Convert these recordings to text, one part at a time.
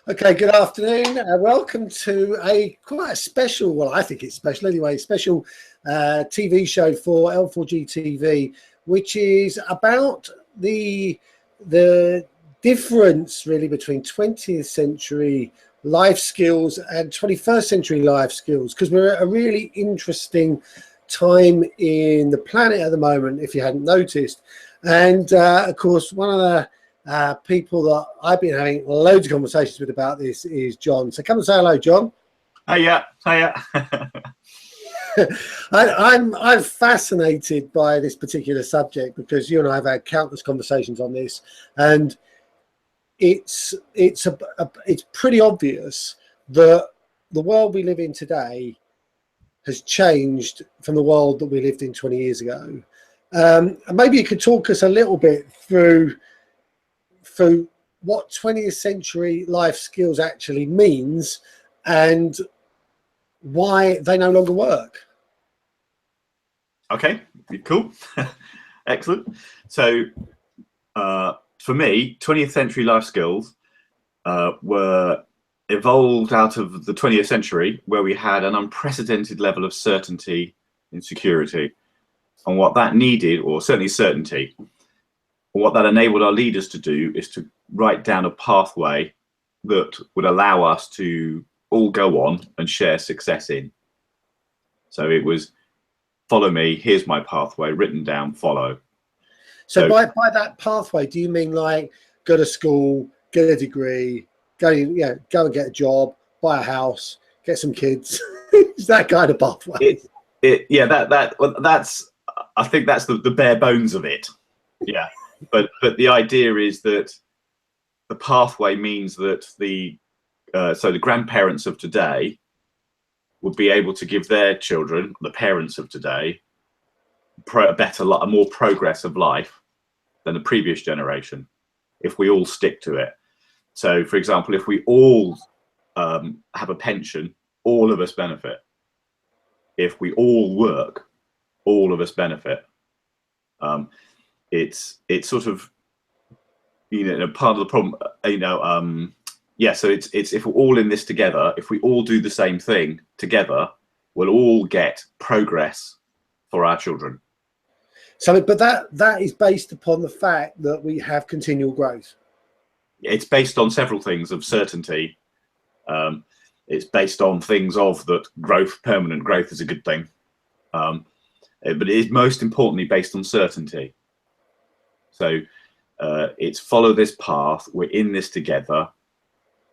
Okay, good afternoon. Welcome to quite a special, well, I think it's special anyway, special TV show for L4GTV, which is about the difference really between 20th century life skills and 21st century life skills, because we're at a really interesting time in the planet at the moment, if you hadn't noticed. And of course, one of the people that I've been having loads of conversations with about this is Jon. So come and say hello, Jon. Hiya. I'm fascinated by this particular subject because you and I have had countless conversations on this, and it's pretty obvious that the world we live in today has changed from the world that we lived in 20 years ago. And maybe you could talk us a little bit through what 20th century life skills actually means and why they no longer work. Okay, cool. Excellent. So for me, 20th century life skills were evolved out of the 20th century, where we had an unprecedented level of certainty and security, and what that needed, or certainly certainty, what that enabled our leaders to do is to write down a pathway that would allow us to all go on and share success in. So it was, follow me, here's my pathway, written down, follow. So by that pathway, do you mean like go to school, get a degree, go and get a job, buy a house, get some kids? Is that kind of pathway? That's I think that's the bare bones of it. Yeah. But the idea is that the pathway means that the grandparents of today would be able to give their children, the parents of today, a more progress of life than the previous generation, if we all stick to it. So, for example, if we all have a pension, all of us benefit. If we all work, all of us benefit. It's sort of, part of the problem, so it's if we're all in this together, if we all do the same thing together, we'll all get progress for our children. So, but that is based upon the fact that we have continual growth. It's based on several things of certainty. It's based on things of that growth, permanent growth is a good thing. But it is most importantly based on certainty. So it's follow this path, we're in this together,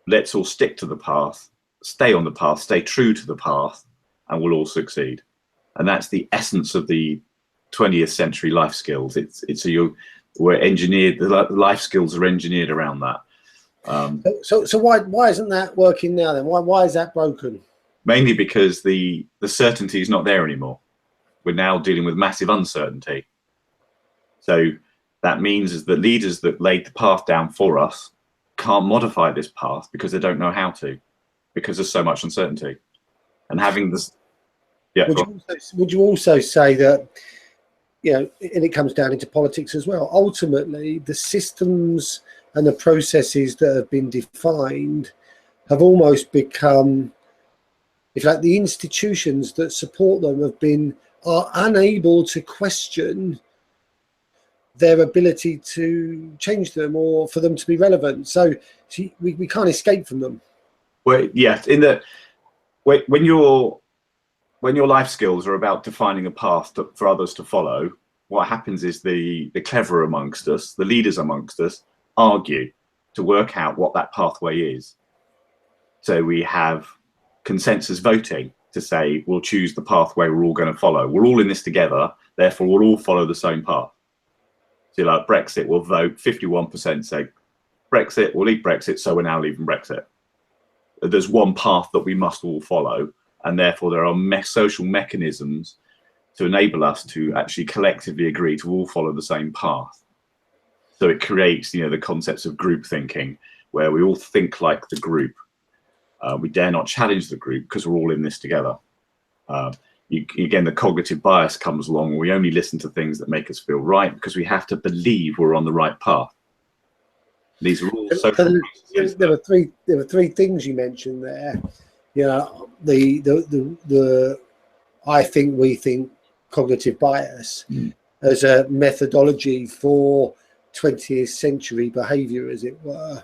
let's all stick to the path, stay on the path, stay true to the path, and we'll all succeed. And that's the essence of the 20th century life skills. We're engineered, the life skills are engineered around that. So why isn't that working now then? Why is that broken? Mainly because the certainty is not there anymore. We're now dealing with massive uncertainty. So that means is that leaders that laid the path down for us can't modify this path because they don't know how to, because there's so much uncertainty. And having this, would you also say that, and it comes down into politics as well, ultimately the systems and the processes that have been defined have almost become, if like the institutions that support them are unable to question their ability to change them or for them to be relevant. So we can't escape from them. Well, yes, when your life skills are about defining a path for others to follow, what happens is the clever amongst us, the leaders amongst us, argue to work out what that pathway is. So we have consensus voting to say we'll choose the pathway we're all going to follow. We're all in this together, therefore we'll all follow the same path. So like Brexit, we'll vote, 51% say Brexit, we'll leave Brexit, so we're now leaving Brexit. There's one path that we must all follow, and therefore there are social mechanisms to enable us to actually collectively agree to all follow the same path. So it creates, the concepts of group thinking, where we all think like the group. We dare not challenge the group because we're all in this together. Again, the cognitive bias comes along. We only listen to things that make us feel right because we have to believe we're on the right path. These are all So social there were three things you mentioned there. The I think, we think, cognitive bias as a methodology for 20th century behavior, as it were.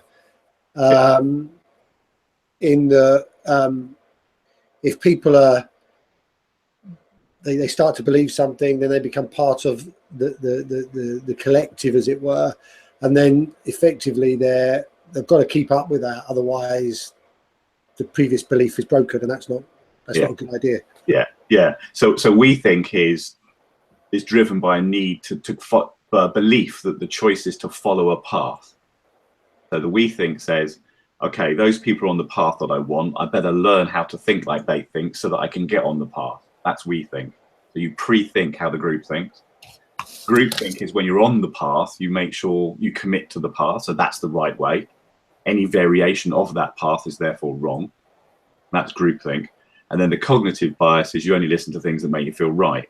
In the if people are they start to believe something, then they become part of the collective, as it were, and then effectively they've got to keep up with that, otherwise the previous belief is broken, and that's not a good idea. So we think is driven by a need to belief that the choice is to follow a path. So the we think says, okay, those people are on the path that I want, I better learn how to think like they think so that I can get on the path. That's we think. So you pre-think how the group thinks. Group think is when you're on the path, you make sure you commit to the path, so that's the right way. Any variation of that path is therefore wrong. That's groupthink. And then the cognitive bias is you only listen to things that make you feel right.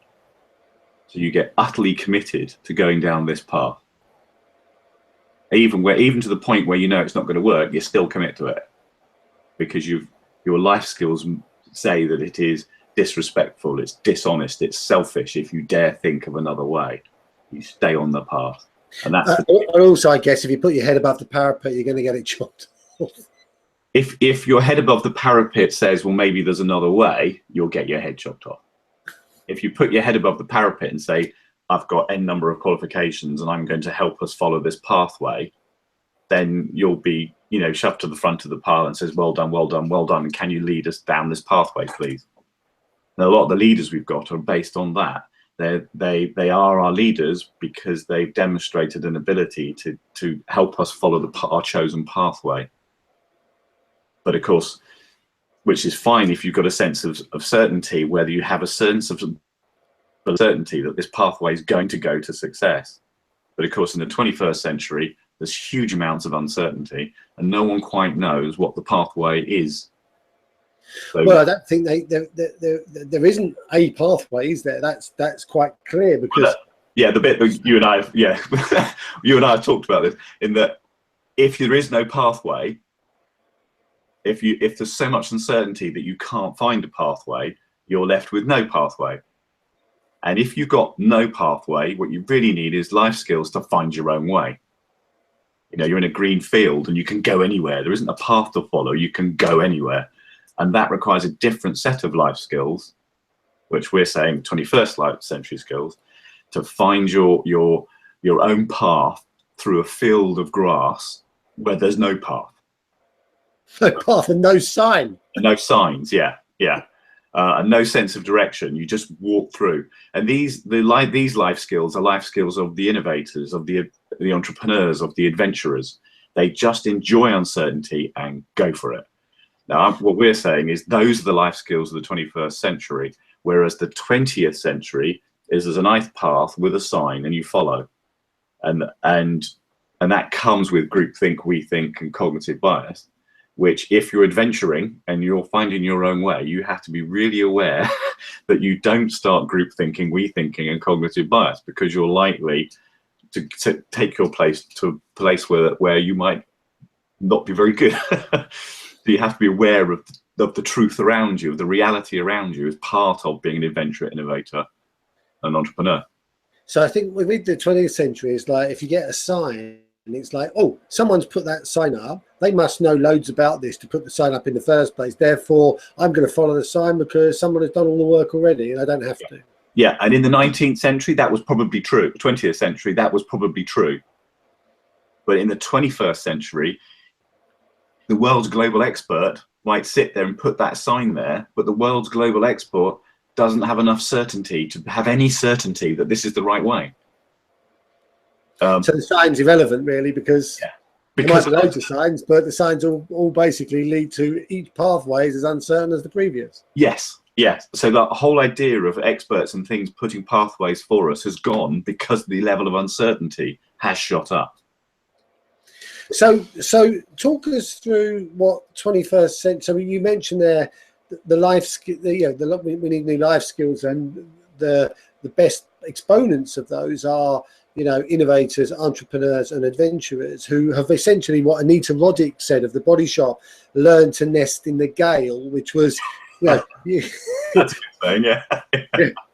So you get utterly committed to going down this path. Even to the point where you know it's not going to work, you still commit to it. Because your life skills say that it is disrespectful, it's dishonest, it's selfish if you dare think of another way. You stay on the path. And that's and also, I guess, if you put your head above the parapet, you're going to get it chopped off. If your head above the parapet says, well, maybe there's another way, you'll get your head chopped off. If you put your head above the parapet and say, I've got N number of qualifications and I'm going to help us follow this pathway, then you'll be, shoved to the front of the pile and says, well done, well done, well done. And can you lead us down this pathway, please? Now, a lot of the leaders we've got are based on that. They are our leaders because they've demonstrated an ability to help us follow our chosen pathway. But of course, which is fine if you've got a sense of certainty, whether you have a sense of certainty that this pathway is going to go to success. But of course, in the 21st century, there's huge amounts of uncertainty and no one quite knows what the pathway is. So, well, I don't think there isn't a pathway, is there? That's quite clear, because the bit that you and I you and I have talked about this, in that if there is no pathway, if there's so much uncertainty that you can't find a pathway, you're left with no pathway. And if you've got no pathway, what you really need is life skills to find your own way. You're in a green field and you can go anywhere. There isn't a path to follow. You can go anywhere. And that requires a different set of life skills, which we're saying 21st century skills, to find your own path through a field of grass where there's no path. No path and no sign. And no signs, yeah. And no sense of direction. You just walk through. And these life skills are life skills of the innovators, of the entrepreneurs, of the adventurers. They just enjoy uncertainty and go for it. Now, what we're saying is those are the life skills of the 21st century, whereas the 20th century is there's a nice path with a sign and you follow. And that comes with groupthink, we think, and cognitive bias, which if you're adventuring and you're finding your own way, you have to be really aware that you don't start group thinking, we thinking, and cognitive bias, because you're likely to take your place to a place where you might not be very good. So you have to be aware of the truth around you, of the reality around you, as part of being an adventurer, innovator, and entrepreneur. So I think with the 20th century, it's like if you get a sign, and it's like, oh, someone's put that sign up. They must know loads about this to put the sign up in the first place. Therefore, I'm going to follow the sign because someone has done all the work already and I don't have to. Yeah, and in the 19th century, that was probably true. 20th century, that was probably true. But in the 21st century, the world's global expert might sit there and put that sign there, but the world's global expert doesn't have enough certainty to have any certainty that this is the right way. So the sign's irrelevant, really, because there might be loads of signs, but the signs all basically lead to each pathway is as uncertain as the previous. Yes. So the whole idea of experts and things putting pathways for us has gone because the level of uncertainty has shot up. So talk us through what 21st century. So you mentioned there the life skill. We need new life skills, and the best exponents of those are you know, innovators, entrepreneurs and adventurers who have essentially what Anita Roddick said of The Body Shop, learned to nest in the gale, which was, you know, that's a good thing, yeah.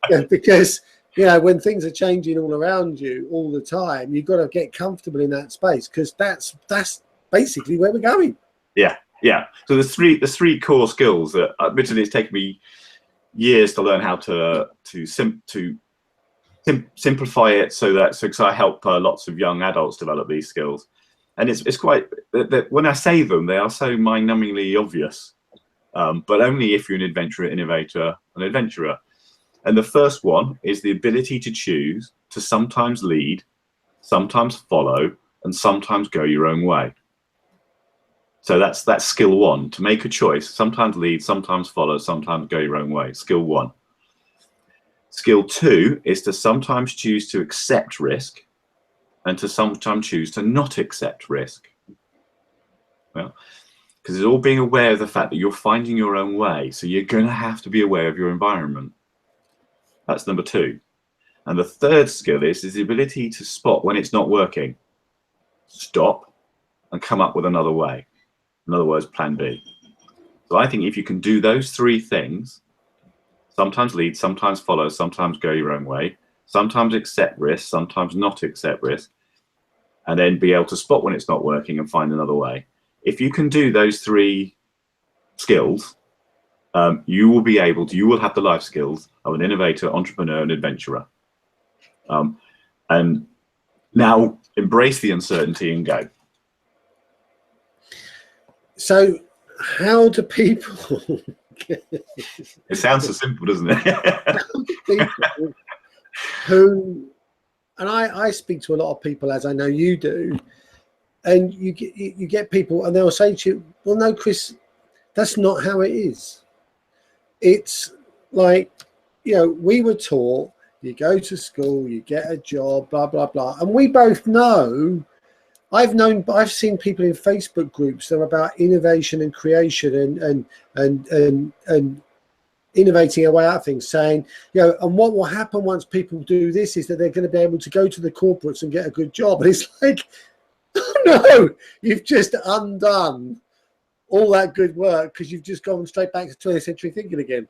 yeah, because, you know, when things are changing all around you all the time, you've got to get comfortable in that space, because that's basically where we're going. Yeah, yeah. So there's three core skills that admittedly it's taken me years to learn how to simplify it, because I help lots of young adults develop these skills, and it's quite when I say them, they are so mind-numbingly obvious, but only if you're an adventurer, innovator, an adventurer. And the first one is the ability to choose to sometimes lead, sometimes follow, and sometimes go your own way. So that's skill one, to make a choice, sometimes lead, sometimes follow, sometimes go your own way. Skill one. Skill two is to sometimes choose to accept risk and to sometimes choose to not accept risk. Well, because it's all being aware of the fact that you're finding your own way. So you're going to have to be aware of your environment. That's number two. And the third skill is the ability to spot when it's not working, stop, and come up with another way. In other words, plan B. So I think if you can do those three things, sometimes lead, sometimes follow, sometimes go your own way, sometimes accept risk, sometimes not accept risk, and then be able to spot when it's not working and find another way. If you can do those three skills, you will have the life skills of an innovator, entrepreneur, and adventurer. And now embrace the uncertainty and go. So how do people it sounds so simple, doesn't it? people who, and I speak to a lot of people, as I know you do, and you get people and they'll say to you, well, no, Chris, that's not how it is. It's like, you know, we were taught you go to school, you get a job, blah blah blah, and we both know, I've seen people in Facebook groups that are about innovation and creation and innovating our way out of things, saying, you know, and what will happen once people do this is that they're going to be able to go to the corporates and get a good job. And it's like, oh no, you've just undone all that good work because you've just gone straight back to 20th century thinking again.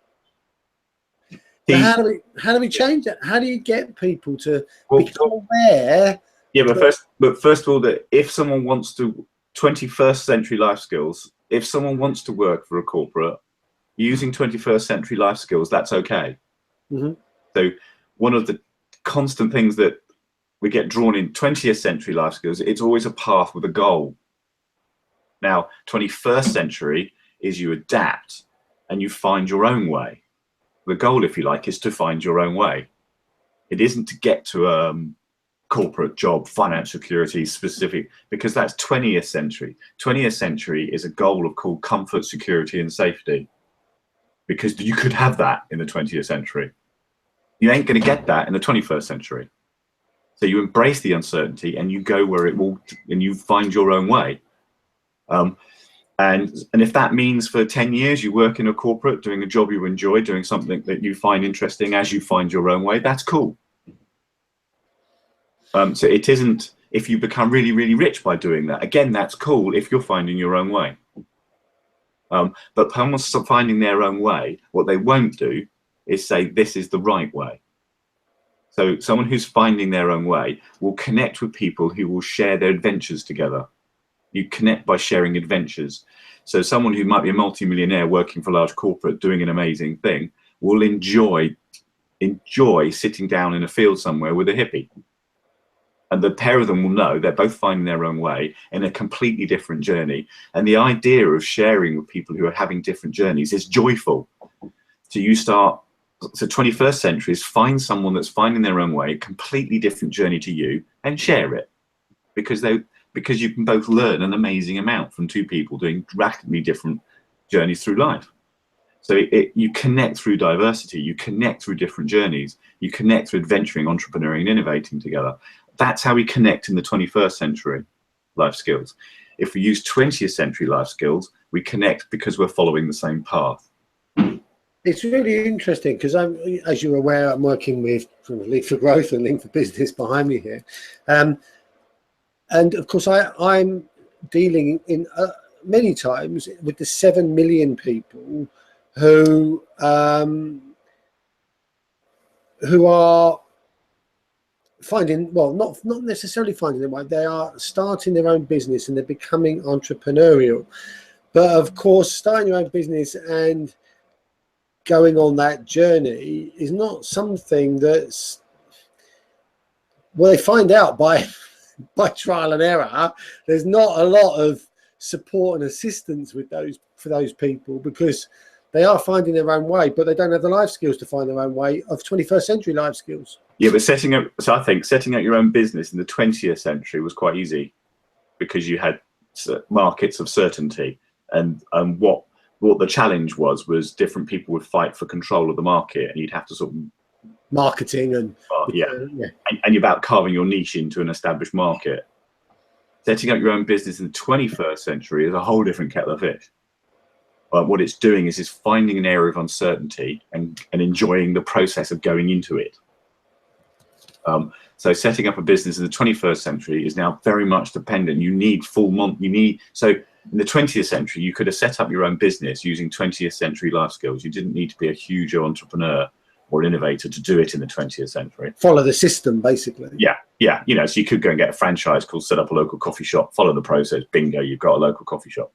So how do we change that? How do you get people to become aware? Yeah, but first of all, that if someone wants to 21st century life skills, if someone wants to work for a corporate using 21st century life skills, that's okay. Mm-hmm. So one of the constant things that we get drawn in 20th century life skills, it's always a path with a goal. Now, 21st century is you adapt and you find your own way. The goal, if you like, is to find your own way. It isn't to get to corporate job, financial security specific, because that's 20th century. 20th century is a goal of called comfort, security, and safety, because you could have that in the 20th century. You ain't going to get that in the 21st century. So you embrace the uncertainty and you go where it will, and you find your own way. And if that means for 10 years you work in a corporate, doing a job you enjoy, doing something that you find interesting as you find your own way, that's cool. So it isn't, if you become really, really rich by doing that, again, that's cool if you're finding your own way. But someone's finding their own way, what they won't do is say, this is the right way. So someone who's finding their own way will connect with people who will share their adventures together. You connect by sharing adventures. So someone who might be a multi-millionaire working for a large corporate doing an amazing thing will enjoy sitting down in a field somewhere with a hippie. And the pair of them will know they're both finding their own way in a completely different journey. And the idea of sharing with people who are having different journeys is joyful. So you start, so 21st century is find someone that's finding their own way, completely different journey to you, and share it. Because you can both learn an amazing amount from two people doing radically different journeys through life. So you connect through diversity, you connect through different journeys, you connect through adventuring, entrepreneuring, and innovating together. That's how we connect in the 21st century life skills. If we use 20th century life skills, we connect because we're following the same path. It's really interesting because as you're aware, I'm working with Link for Growth and Link for Business behind me here, and of course I'm dealing in many times with the 7 million people who are finding, well, not necessarily finding their way. They are starting their own business and they're becoming entrepreneurial. But of course, starting your own business and going on that journey is not something that's, well, they find out by trial and error. There's not a lot of support and assistance with for those people, because they are finding their own way, but they don't have the life skills to find their own way of 21st century life skills. Yeah, but I think setting up your own business in the 20th century was quite easy, because you had markets of certainty, and what the challenge was different people would fight for control of the market, and you'd have to sort of marketing and and you're about carving your niche into an established market. Setting up your own business in the 21st century is a whole different kettle of fish. But what it's doing is finding an area of uncertainty and enjoying the process of going into it. So setting up a business in the 21st century is now very much dependent. You need so in the 20th century, you could have set up your own business using 20th century life skills. You didn't need to be a huge entrepreneur or innovator to do it in the 20th century. Follow the system, basically. Yeah. So you could go and get a franchise called set up a local coffee shop, follow the process, bingo, you've got a local coffee shop.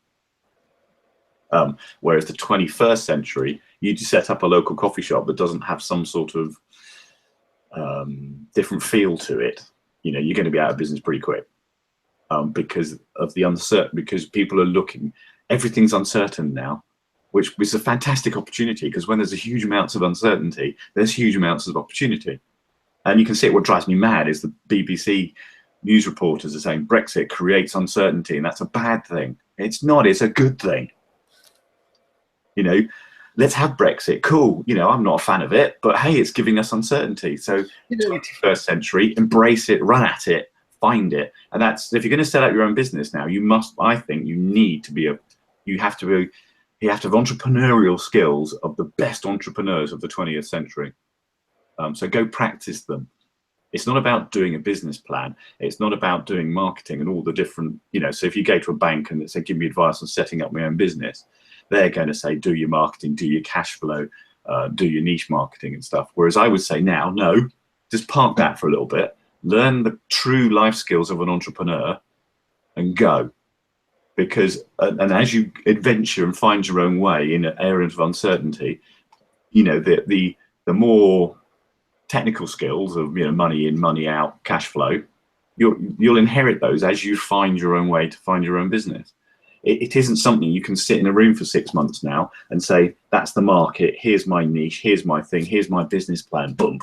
Whereas the 21st century, you just set up a local coffee shop that doesn't have some sort of different feel to it. You're going to be out of business pretty quick, because of the uncertain. Because people are looking, everything's uncertain now, which is a fantastic opportunity. Because when there's a huge amounts of uncertainty, there's huge amounts of opportunity. And you can see what drives me mad is the BBC news reporters are saying Brexit creates uncertainty, and that's a bad thing. It's not. It's a good thing. Let's have Brexit. Cool. I'm not a fan of it, but hey, it's giving us uncertainty. So 21st century, embrace it, run at it, find it. And that's, if you're going to set up your own business now, you have to have entrepreneurial skills of the best entrepreneurs of the 20th century. So go practice them. It's not about doing a business plan. It's not about doing marketing and all the different, so if you go to a bank and they say, give me advice on setting up my own business, they're going to say, do your marketing, do your cash flow, do your niche marketing and stuff. Whereas I would say now, no, just park that for a little bit, learn the true life skills of an entrepreneur and go. Because, and as you adventure and find your own way in areas of uncertainty, the more technical skills of, money in, money out, cash flow, you'll inherit those as you find your own way to find your own business. It isn't something you can sit in a room for 6 months now and say, that's the market, here's my niche, here's my thing, here's my business plan, boom.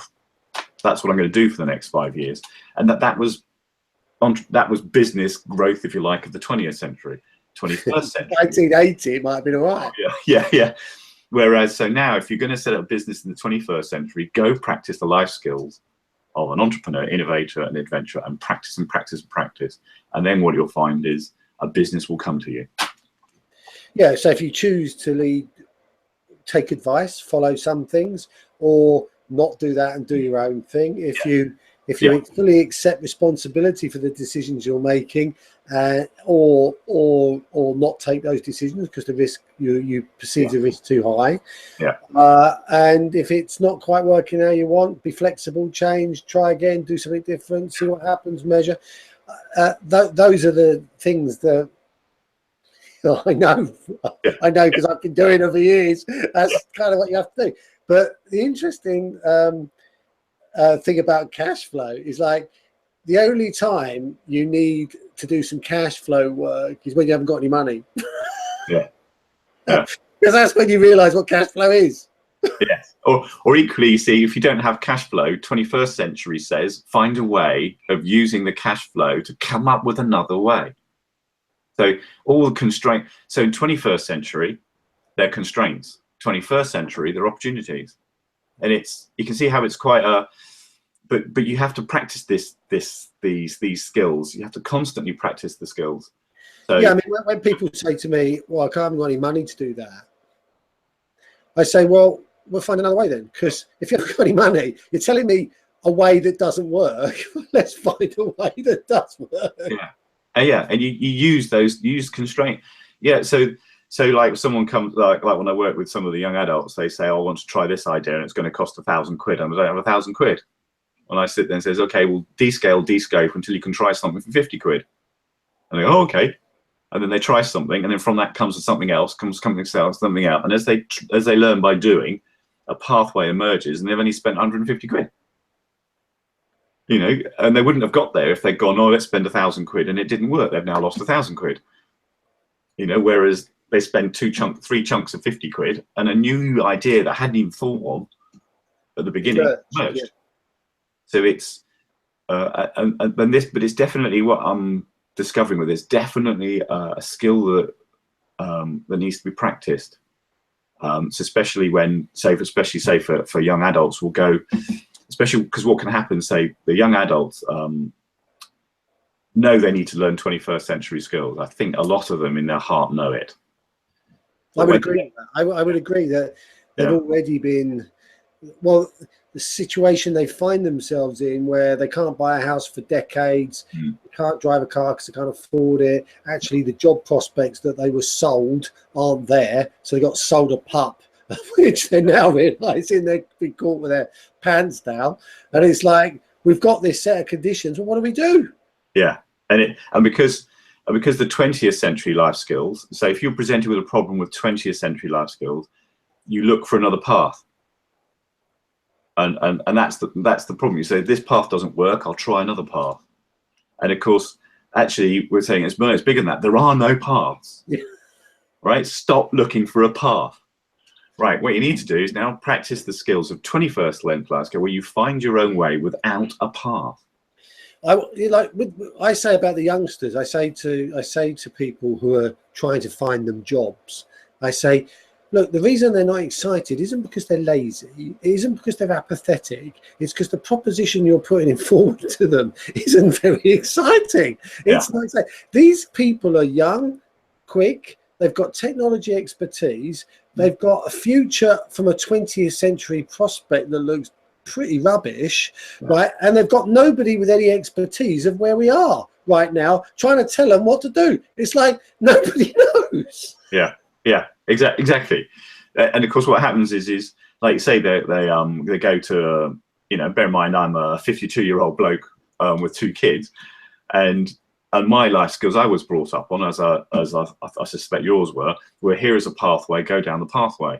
That's what I'm going to do for the next 5 years. And that was business growth, if you like, of the 20th century, 21st century. 1980, it might have been all right. Yeah. Whereas, so now, if you're going to set up a business in the 21st century, go practice the life skills of an entrepreneur, innovator, and adventurer, and practice and practice and practice. And then what you'll find is a business will come to you. Yeah, so if you choose to take advice, follow some things, or not do that and do your own thing, if you fully accept responsibility for the decisions you're making, or not take those decisions because the risk you perceive the risk too high. And if it's not quite working how you want, be flexible, change, try again, do something different, see what happens, measure. Those are the things that I know because I've been doing it for years. That's kind of what you have to do. But the interesting thing about cash flow is, like, the only time you need to do some cash flow work is when you haven't got any money. Because that's when you realize what cash flow is. Yes. Or equally, you see, if you don't have cash flow, 21st century says, find a way of using the cash flow to come up with another way. So all the constraints. So in 21st century, they're constraints. 21st century, they're opportunities. And you can see how it's quite but you have to practice these skills. You have to constantly practice the skills. So, yeah, I mean, when people say to me, well, I haven't got any money to do that, I say, well, we'll find another way then. Because if you haven't got any money, you're telling me a way that doesn't work. Let's find a way that does work. Yeah, and you use constraint. Yeah, so like someone comes, like when I work with some of the young adults, they say, oh, I want to try this idea and it's going to cost £1,000. I don't have £1,000. And I sit there and says, okay, well, descape until you can try something for 50 quid. And they go, oh, okay. And then they try something, and then from that comes something else, something else. And as they learn by doing, a pathway emerges, and they've only spent 150 quid. You know, and they wouldn't have got there if they'd gone, oh, let's spend 1,000 quid, and it didn't work. They've now lost 1,000 quid. You know, whereas they spend three chunks of 50 quid, and a new idea that I hadn't even thought of at the beginning emerged. Yeah. So it's but it's definitely what I'm discovering with this. Definitely a skill that that needs to be practiced. So especially when, especially for young adults, will go. Especially because what can happen, say, the young adults know they need to learn 21st century skills. I think a lot of them in their heart know it. I would agree. I would agree that they've already been, well, the situation they find themselves in where they can't buy a house for decades, can't drive a car because they can't afford it. Actually, the job prospects that they were sold aren't there. So they got sold a pup, which they're now realising they've been caught with their pants down. And it's like, we've got this set of conditions, well, what do we do? Yeah, and because the 20th century life skills, so if you're presented with a problem with 20th century life skills, you look for another path. And that's the problem. You say, this path doesn't work, I'll try another path. And of course, actually, we're saying it's bigger than that. There are no paths. Yeah. Right? Stop looking for a path. Right, what you need to do is now practice the skills of 21st length life skill, where you find your own way without a path. I say about the youngsters, I say to people who are trying to find them jobs, I say, look, the reason they're not excited isn't because they're lazy, it isn't because they're apathetic, it's because the proposition you're putting forward to them isn't very exciting. It's like, these people are young, quick, they've got technology expertise, they've got a future from a 20th century prospect that looks pretty rubbish, right? And they've got nobody with any expertise of where we are right now trying to tell them what to do. It's like nobody knows. Yeah, exactly. And of course, what happens is like you say, they go to, you know, bear in mind I'm a 52-year-old bloke with 2 kids, and my life skills I was brought up on, as I suspect yours were here as a pathway, go down the pathway.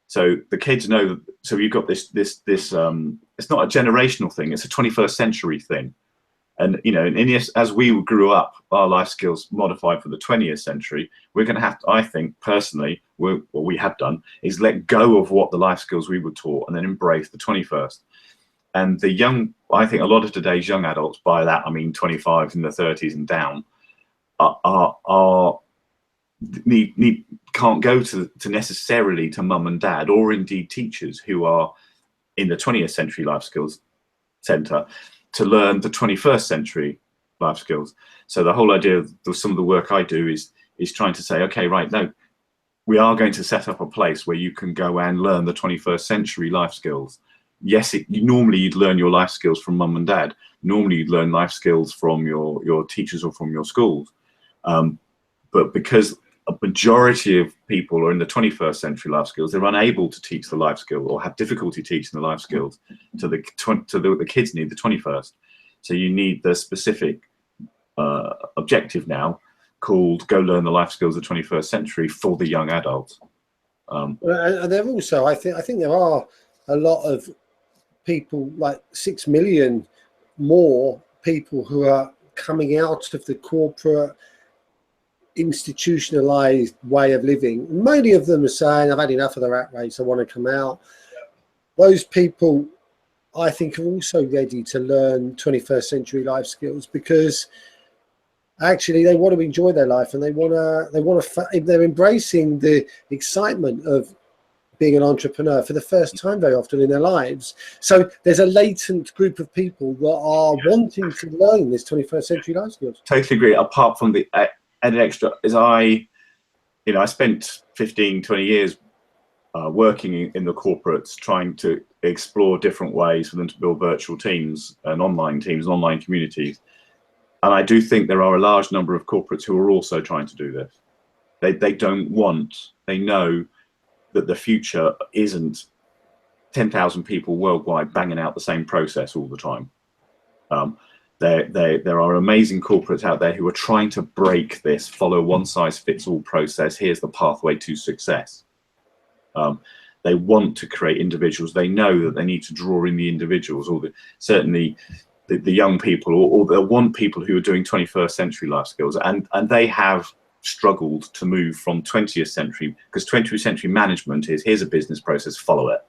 So the kids know that, so you've got this it's not a generational thing, it's a 21st century thing. And, you know, as we grew up, our life skills modified for the 20th century, we're going to have to, I think, personally, what we have done is let go of what the life skills we were taught and then embrace the 21st. And the young, I think a lot of today's young adults, by that I mean 25 in the 30s and down, can't go to necessarily to mum and dad, or indeed teachers who are in the 20th century life skills centre, to learn the 21st century life skills. So the whole idea of some of the work I do is trying to say, okay, right, no, we are going to set up a place where you can go and learn the 21st century life skills. Yes, normally you'd learn your life skills from mum and dad. Normally you'd learn life skills from your teachers or from your schools. But because a majority of people are in the 21st century life skills, they're unable to teach the life skill, or have difficulty teaching the life skills to the kids need the 21st. So you need the specific objective now called go learn the life skills of the 21st century for the young adults. And there also, I think there are a lot of people, like 6 million more people who are coming out of the corporate institutionalized way of living. Many of them are saying, I've had enough of the rat race, I want to come out. Those people, I think, are also ready to learn 21st century life skills, because actually they want to enjoy their life, and they're embracing the excitement of being an entrepreneur for the first time very often in their lives. So there's a latent group of people that are wanting to learn this 21st century life skills. Totally agree. Apart from the added extra, is I spent 15, 20 years working in the corporates, trying to explore different ways for them to build virtual teams and online communities. And I do think there are a large number of corporates who are also trying to do this. They know that the future isn't 10,000 people worldwide banging out the same process all the time. There are amazing corporates out there who are trying to break this follow one size fits all process. Here's the pathway to success. They want to create individuals. They know that they need to draw in the individuals, or certainly the young people, or they'll want people who are doing 21st century life skills, and they have struggled to move from 20th century, because 20th century management is, here's a business process, follow it.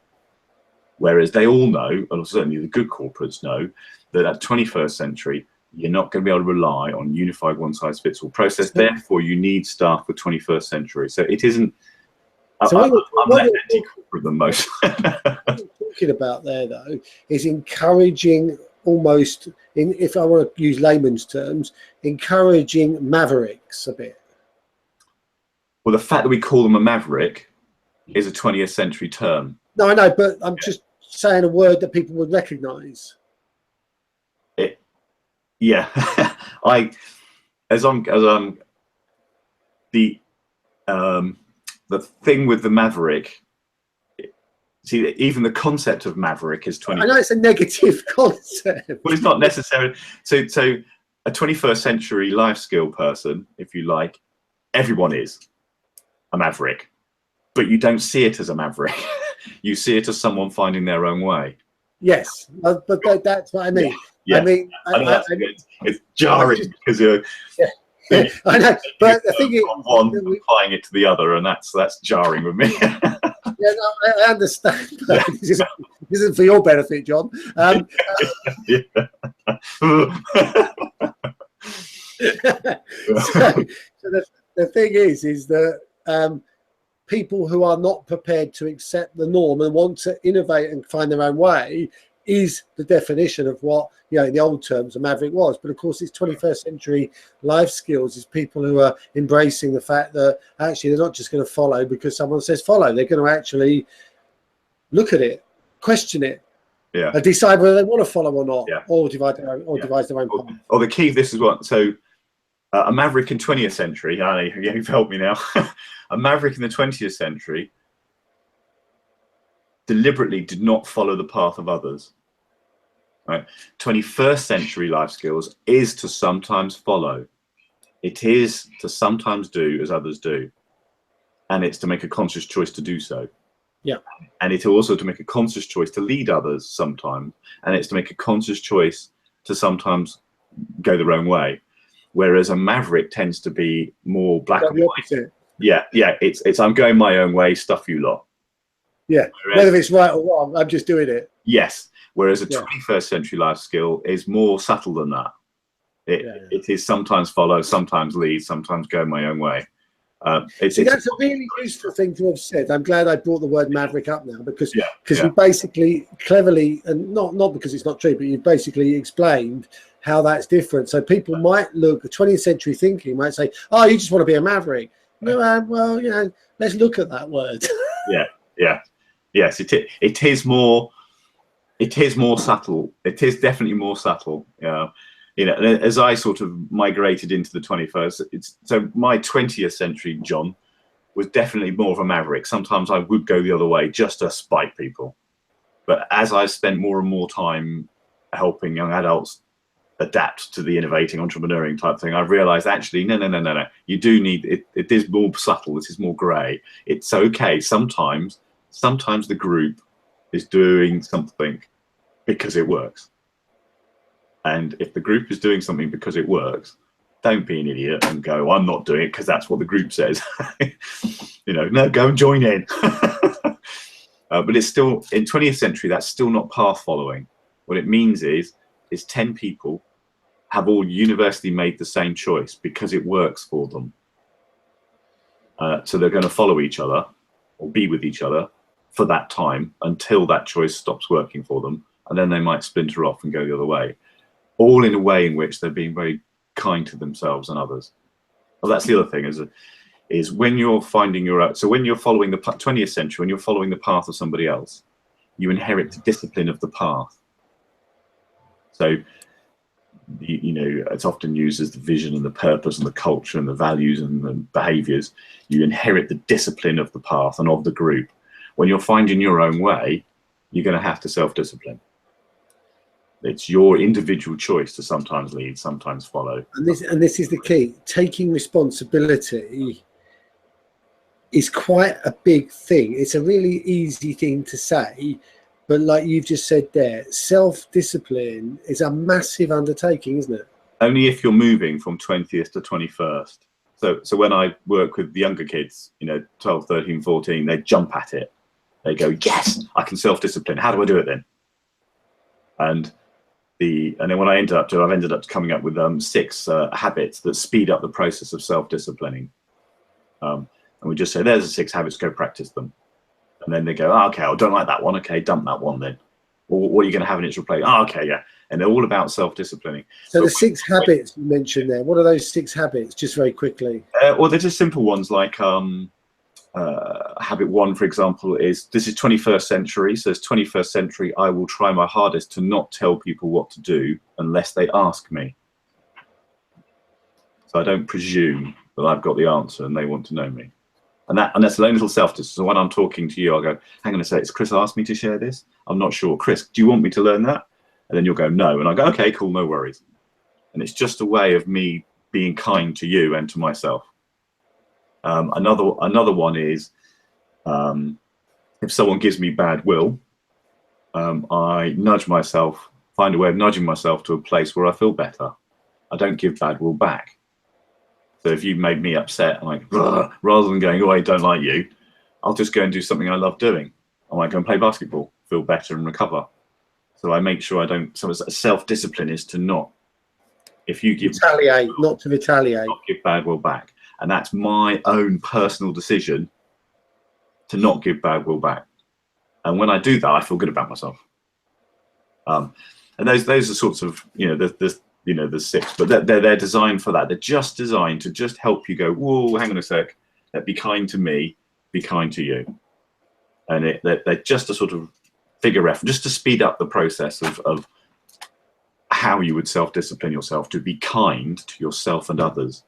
Whereas they all know, and certainly the good corporates know, that at 21st century, you're not going to be able to rely on unified one-size-fits-all process. Therefore, you need staff for 21st century. So it isn't. So I'm less anti-corporate than most. What you're talking about there, though, is encouraging, almost, if I want to use layman's terms, encouraging mavericks a bit. Well, the fact that we call them a maverick is a 20th century term. No, I know, but I'm just saying a word that people would recognise. Yeah, the thing with the maverick. See, even the concept of maverick is 20. I know it's a negative concept. Well, it's not necessarily. So a 21st century life skill person, if you like, everyone is a maverick, but you don't see it as a maverick. You see it as someone finding their own way. Yes, but that's what I mean. Yeah. I mean, it's jarring because you're. Yeah, I know, but the thing is, one applying it to the other, and that's jarring with me. Yeah, no, I understand. But this isn't for your benefit, John. So the thing is that people who are not prepared to accept the norm and want to innovate and find their own way is the definition of what, in the old terms, a maverick was. But of course, it's 21st century life skills. Is people who are embracing the fact that actually they're not just going to follow because someone says follow. They're going to actually look at it, question it, and decide whether they want to follow or not, or devise their own path. Or the key of this is what. So a maverick in 20th century. You've helped me now. A maverick in the 20th century deliberately did not follow the path of others. Right? 21st century life skills is to sometimes follow. It is to sometimes do as others do. And it's to make a conscious choice to do so. Yeah. And it's also to make a conscious choice to lead others sometimes. And it's to make a conscious choice to sometimes go their own way. Whereas a maverick tends to be more black and white. Yeah. It's I'm going my own way, stuff you lot. Yeah. Whether it's right or wrong, I'm just doing it. Yes. Whereas a 21st century life skill is more subtle than that. It is sometimes follow, sometimes lead, sometimes go my own way. That's a really useful thing to have said. I'm glad I brought the word maverick up now because you basically cleverly, and not because it's not true, but you've basically explained how that's different. So people might look, 20th century thinking might say, oh, you just want to be a maverick. No, well, let's look at that word. Yes, it is more. It is more subtle. It is definitely more subtle. As I sort of migrated into the 21st, so my 20th century John was definitely more of a maverick. Sometimes I would go the other way just to spite people. But as I spent more and more time helping young adults adapt to the innovating, entrepreneuring type thing, I realized actually, no. You do need it. It is more subtle. It is more grey. It's okay. Sometimes the group is doing something because it works. And if the group is doing something because it works, don't be an idiot and go, I'm not doing it because that's what the group says. No, go and join in. But it's still, in 20th century, that's still not path following. What it means is 10 people have all universally made the same choice because it works for them. So they're going to follow each other or be with each other for that time until that choice stops working for them. And then they might splinter off and go the other way. All in a way in which they're being very kind to themselves and others. Well, that's the other thing, is is when you're finding your, so when you're following the 20th century, when you're following the path of somebody else, you inherit the discipline of the path. So, you know, it's often used as the vision and the purpose and the culture and the values and the behaviors. You inherit the discipline of the path and of the group. When you're finding your own way, you're going to have to self-discipline. It's your individual choice to sometimes lead, sometimes follow. And this is the key. Taking responsibility is quite a big thing. It's a really easy thing to say, but like you've just said there, self-discipline is a massive undertaking, isn't it? Only if you're moving from 20th to 21st. So when I work with the younger kids, you know, 12, 13, 14, they jump at it. They go, yes, I can self-discipline. How do I do it then? And then what I ended up doing, I've ended up coming up with 6 habits that speed up the process of self-disciplining. And we just say, there's the 6 habits, go practice them. And then they go, oh, okay, I don't like that one. Okay, dump that one then. Well, what are you going to have in its replace? Oh, okay, yeah. And they're all about self-disciplining. So the 6 habits you mentioned there, what are those 6 habits, just very quickly? Well, they're just simple ones like habit 1, for example, is this is 21st century. So it's 21st century. I will try my hardest to not tell people what to do unless they ask me. So I don't presume that I've got the answer and they want to know me. And that's a little self-discipline. So when I'm talking to you, I'll go, hang on a sec, has Chris asked me to share this? I'm not sure. Chris, do you want me to learn that? And then you'll go, no. And I go, okay, cool, no worries. And it's just a way of me being kind to you and to myself. Another one is if someone gives me bad will, I nudge myself, find a way of nudging myself to a place where I feel better. I don't give bad will back. So if you made me upset, I'm like, rather than going, oh, I don't like you, I'll just go and do something I love doing. I might go and play basketball, feel better and recover. So I make sure I don't, so self-discipline is to not, if you give retaliate, not to retaliate, not give bad will back. And that's my own personal decision to not give bad will back. And when I do that, I feel good about myself. And those are sorts of, you know, there's 6, but they're designed for that. They're just designed to just help you go, whoa, hang on a sec, be kind to me, be kind to you. And they're just a sort of figure reference, just to speed up the process of how you would self-discipline yourself, to be kind to yourself and others.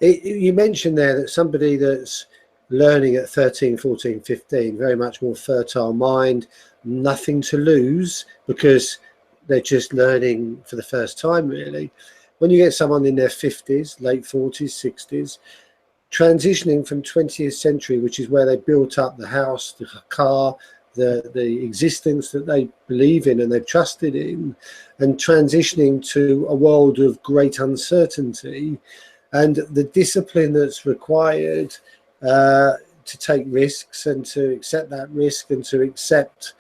You mentioned there that somebody that's learning at 13, 14, 15, very much more fertile mind, nothing to lose because they're just learning for the first time, really. When you get someone in their 50s, late 40s, 60s, transitioning from 20th century, which is where they built up the house, the car, the existence that they believe in and they've trusted in, and transitioning to a world of great uncertainty, and the discipline that's required to take risks and to accept that risk and to accept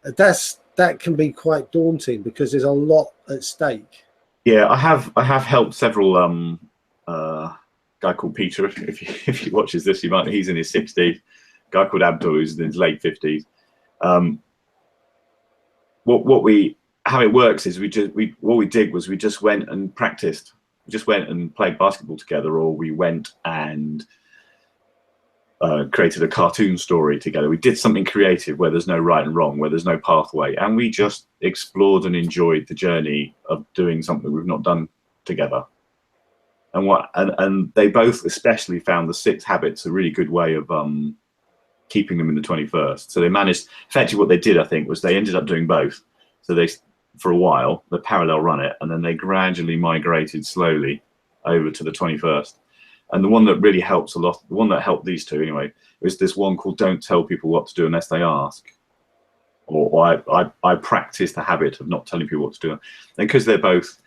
that can be quite daunting because there's a lot at stake. Yeah, I have helped several guy called Peter, if he watches this, he's in his 60s, guy called Abdul who's in his late 50s. How it works is we just went and practiced. We just went and played basketball together, or we went and created a cartoon story together. We did something creative where there's no right and wrong, where there's no pathway, and we just explored and enjoyed the journey of doing something we've not done together. And they both especially found the 6 habits a really good way of keeping them in the 21st. So they managed, effectively what they did, I think, was they ended up doing both. So they, for a while, they parallel run it, and then they gradually migrated slowly over to the 21st. And the one that really helps a lot, the one that helped these two anyway, was this one called don't tell people what to do unless they ask. Or I practice the habit of not telling people what to do. And because they're both,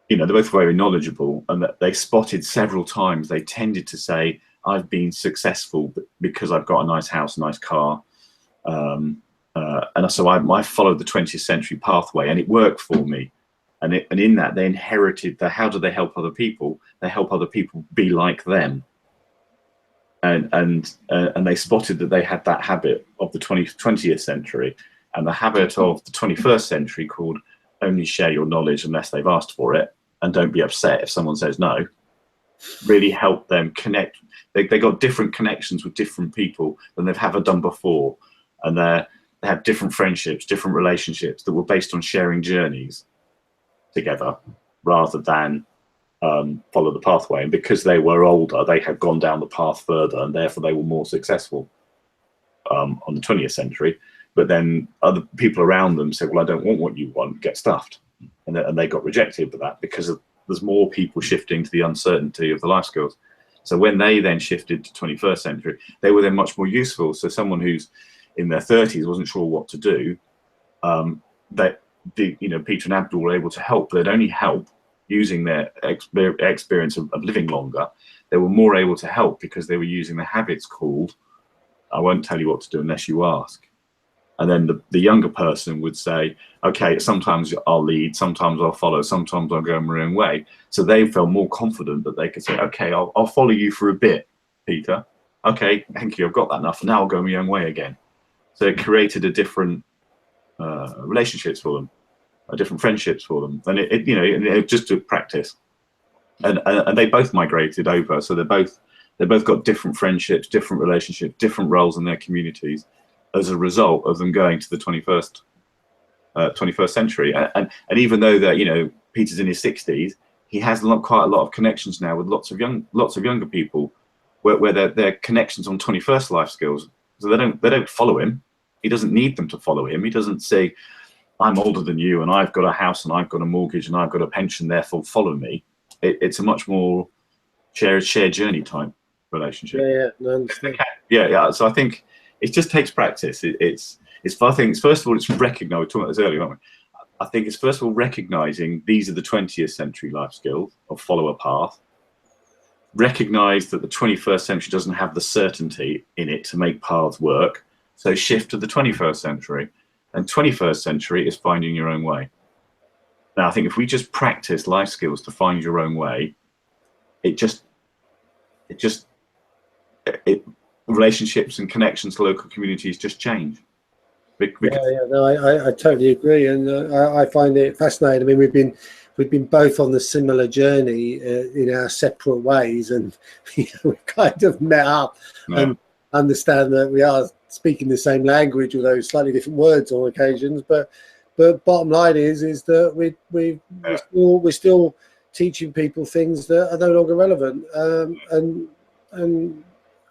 you know, they're both very knowledgeable, and that they spotted several times, they tended to say, I've been successful because I've got a nice house, a nice car. And so I followed the 20th century pathway, and it worked for me. And in that, they inherited how do they help other people? They help other people be like them. And they spotted that they had that habit of the 20th century, and the habit of the 21st century called only share your knowledge unless they've asked for it, and don't be upset if someone says no. really helped them connect. They got different connections with different people than they've ever done before, and they have different friendships, different relationships that were based on sharing journeys together rather than follow the pathway. And because they were older, they had gone down the path further, and therefore they were more successful on the 20th century. But then other people around them said, well, I don't want what you want, get stuffed. And they got rejected for that because there's more people shifting to the uncertainty of the life skills. So when they then shifted to 21st century, they were then much more useful. So someone who's in their 30s wasn't sure what to do, Peter and Abdul were able to help. They'd only help using their experience of living longer. They were more able to help because they were using the habits called, I won't tell you what to do unless you ask. And then the younger person would say, okay, sometimes I'll lead, sometimes I'll follow, sometimes I'll go my own way. So they felt more confident that they could say, okay, I'll follow you for a bit, Peter. Okay, thank you, I've got that enough. And now I'll go my own way again. So it created a different relationships for them, different friendships for them. And it just took practice. And they both migrated over. So they both got different friendships, different relationships, different roles in their communities, as a result of them going to the 21st century. And even though that Peter's in his 60s, he has quite a lot of connections now with lots of younger people, where they're connections on 21st life skills. So they don't follow him. He doesn't need them to follow him. He doesn't say, I'm older than you, and I've got a house, and I've got a mortgage, and I've got a pension, therefore follow me. It's a much more shared journey type relationship. Yeah, I understand. Yeah. So I think it just takes practice. I think it's first of all, it's recognizing. We were talking about this earlier, aren't we? I think it's first of all recognizing these are the 20th century life skills of follow a path. Recognize that the 21st century doesn't have the certainty in it to make paths work. So shift to the 21st century. And 21st century is finding your own way. Now, I think if we just practice life skills to find your own way, relationships and connections to local communities just change. I totally agree, and I find it fascinating. I mean, we've been both on the similar journey in our separate ways, and we've kind of met up and understand that we are speaking the same language, although slightly different words on occasions. But bottom line is that we're still teaching people things that are no longer relevant,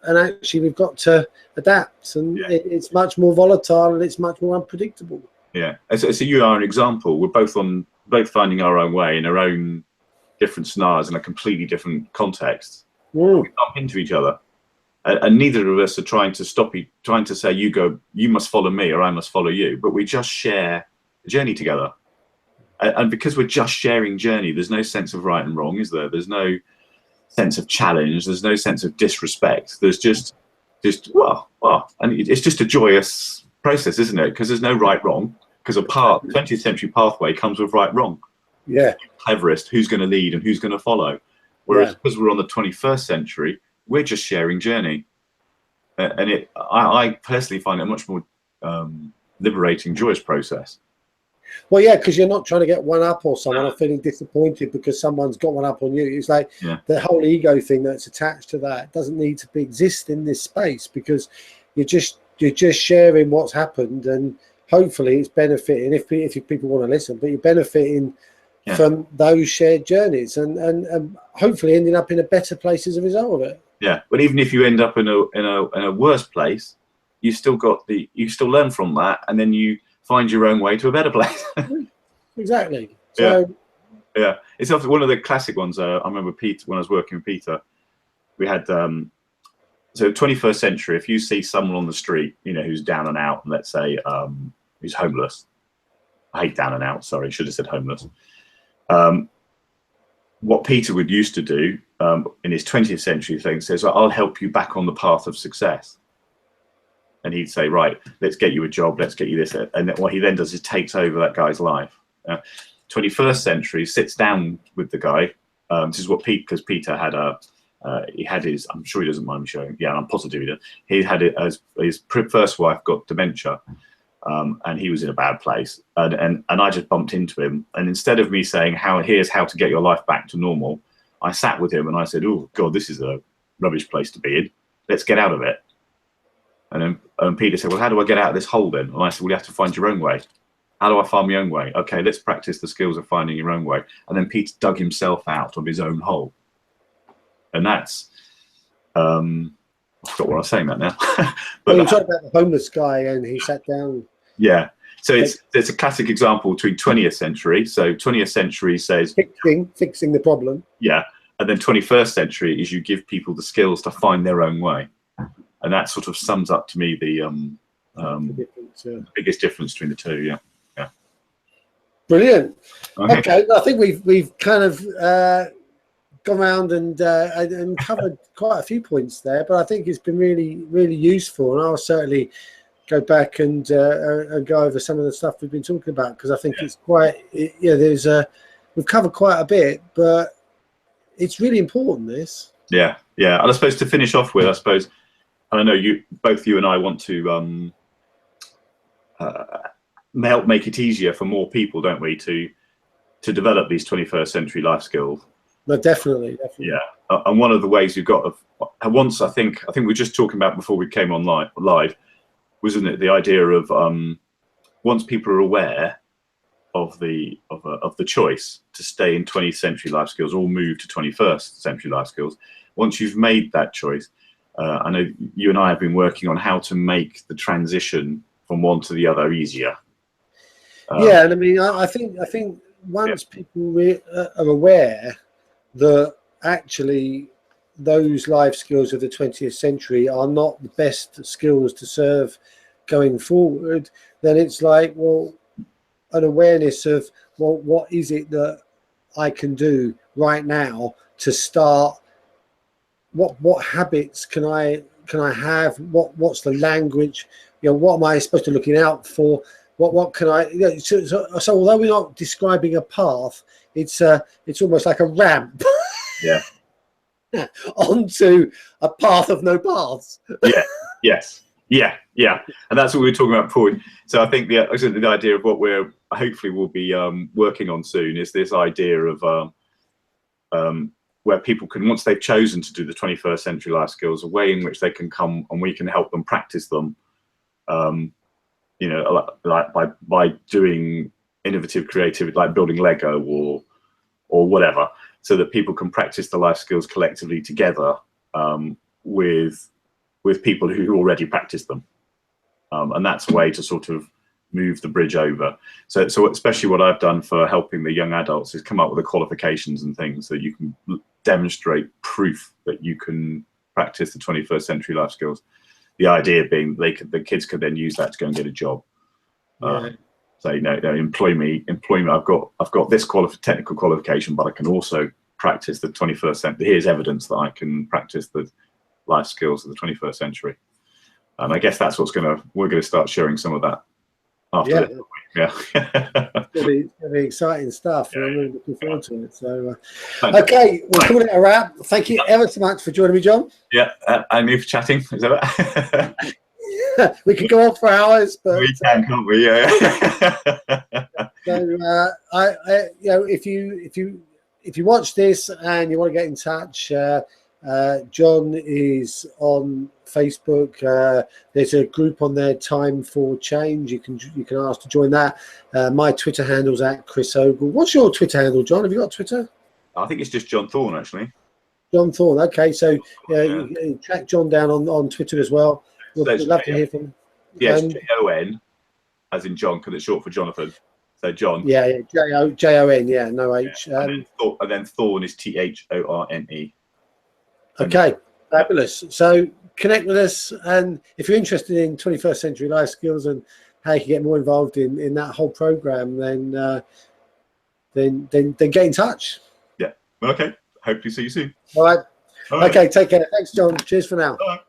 and actually we've got to adapt, and it's much more volatile and it's much more unpredictable. Yeah, so you are an example. We're both finding our own way in our own different scenarios in a completely different context. We bump into each other, and neither of us are trying to say you must follow me or I must follow you, but we just share a journey together. And because we're just sharing journey, there's no sense of right and wrong, is there? There's no sense of challenge. There's no sense of disrespect. There's just well, and it's just a joyous process, isn't it? Because there's no right wrong. Because 20th century pathway comes with right wrong. Yeah. Cleverest, who's going to lead and who's going to follow. Whereas because we're on the 21st century, we're just sharing journey. And I personally find it a much more liberating, joyous process. Well, yeah, because you're not trying to get one up or someone or feeling disappointed because someone's got one up on you. It's like the whole ego thing that's attached to that doesn't need to exist in this space, because you're just sharing what's happened, and hopefully it's benefiting if people want to listen, but you're benefiting from those shared journeys and hopefully ending up in a better place as a result of it. Yeah, but even if you end up in a worse place, you still learn from that, and then you find your own way to a better place. Exactly. So yeah, it's often one of the classic ones. I remember Peter, when I was working with Peter, we had so 21st century, if you see someone on the street, who's down and out, and let's say who's homeless, I hate down and out, sorry, should have said homeless. What Peter would used to do in his 20th century thing says, I'll help you back on the path of success. And he'd say, right, let's get you a job, let's get you this. And what he then does is takes over that guy's life. 21st century sits down with the guy. This is what because Peter had he had his, I'm sure he doesn't mind me showing. Yeah, I'm positive he does. He had it as his first wife got dementia, and he was in a bad place. And I just bumped into him. And instead of me saying, here's how to get your life back to normal, I sat with him and I said, oh God, this is a rubbish place to be in. Let's get out of it. And then Peter said, well, how do I get out of this hole then? And I said, well, you have to find your own way. How do I find my own way? Okay, let's practice the skills of finding your own way. And then Peter dug himself out of his own hole. And that's, I forgot what I was saying that now. But you talked about the homeless guy and he sat down. Yeah. So it's a classic example between 20th century. So 20th century says fixing the problem. Yeah. And then 21st century is you give people the skills to find their own way. And that sort of sums up to me the biggest difference between the two. Yeah. Yeah. Brilliant. Okay. I think we've kind of gone around and covered quite a few points there, but I think it's been really useful, and I'll certainly go back and go over some of the stuff we've been talking about, because I think it's quite, we've covered quite a bit, but it's really important, this. Yeah. And I suppose to finish off with, and I know both you and I want to help make it easier for more people, don't we, to develop these 21st century life skills. No, definitely. Yeah, and one of the ways you've got once I think we were just talking about before we came on live, wasn't it, the idea of once people are aware of the choice to stay in 20th century life skills or move to 21st century life skills, once you've made that choice, I know you and I have been working on how to make the transition from one to the other easier. Yeah, and I mean, I think once people are aware that actually those life skills of the 20th century are not the best skills to serve going forward, then it's like, well, an awareness of, well, what is it that I can do right now to start? What habits can I have? What's the language? What am I supposed to be looking out for? What can I? So although we're not describing a path, it's almost like a ramp. Yeah. Onto a path of no paths. Yeah. Yes. Yeah. And that's what we were talking about before. So I think the idea of what we're hopefully will be working on soon is this idea of where people can, once they've chosen to do the 21st century life skills, a way in which they can come and we can help them practice them. Like by doing innovative creativity, like building Lego or whatever, so that people can practice the life skills collectively together with people who already practice them, and that's a way to sort of move the bridge over. So especially what I've done for helping the young adults is come up with the qualifications and things so that you can demonstrate proof that you can practice the 21st century life skills. The idea being the kids could then use that to go and get a job. So employment. I've got this technical qualification, but I can also practice the 21st century. Here's evidence that I can practice the life skills of the 21st century. And I guess that's we're gonna start sharing some of that after. Yeah. It's gonna be exciting stuff. Yeah. I'm really looking forward to it. So, okay, we're calling it a wrap. Thank you ever so much for joining me, John. Yeah, and me for chatting. Is that it? We could go on for hours, but we can, can't we? Yeah. So, if you watch this and you want to get in touch, John is on Facebook. There's a group on there, Time for Change. You can ask to join that. My Twitter handle's @Chris Ogle. What's your Twitter handle, John? Have you got Twitter? I think it's just Jon Thorne, actually. Jon Thorne. Okay, so you track John down on Twitter as well. We'd love to hear from him. Yes, Jon, as in John, because it's short for Jonathan. So John. Yeah, Jon. Yeah, no H. And then Thorne is THORNE. Okay, fabulous. So connect with us, and if you're interested in 21st century life skills and how you can get more involved in that whole program, then get in touch. Yeah. Okay. Hopefully see you soon. All right. Okay. Take care. Thanks, John. Cheers for now. Bye.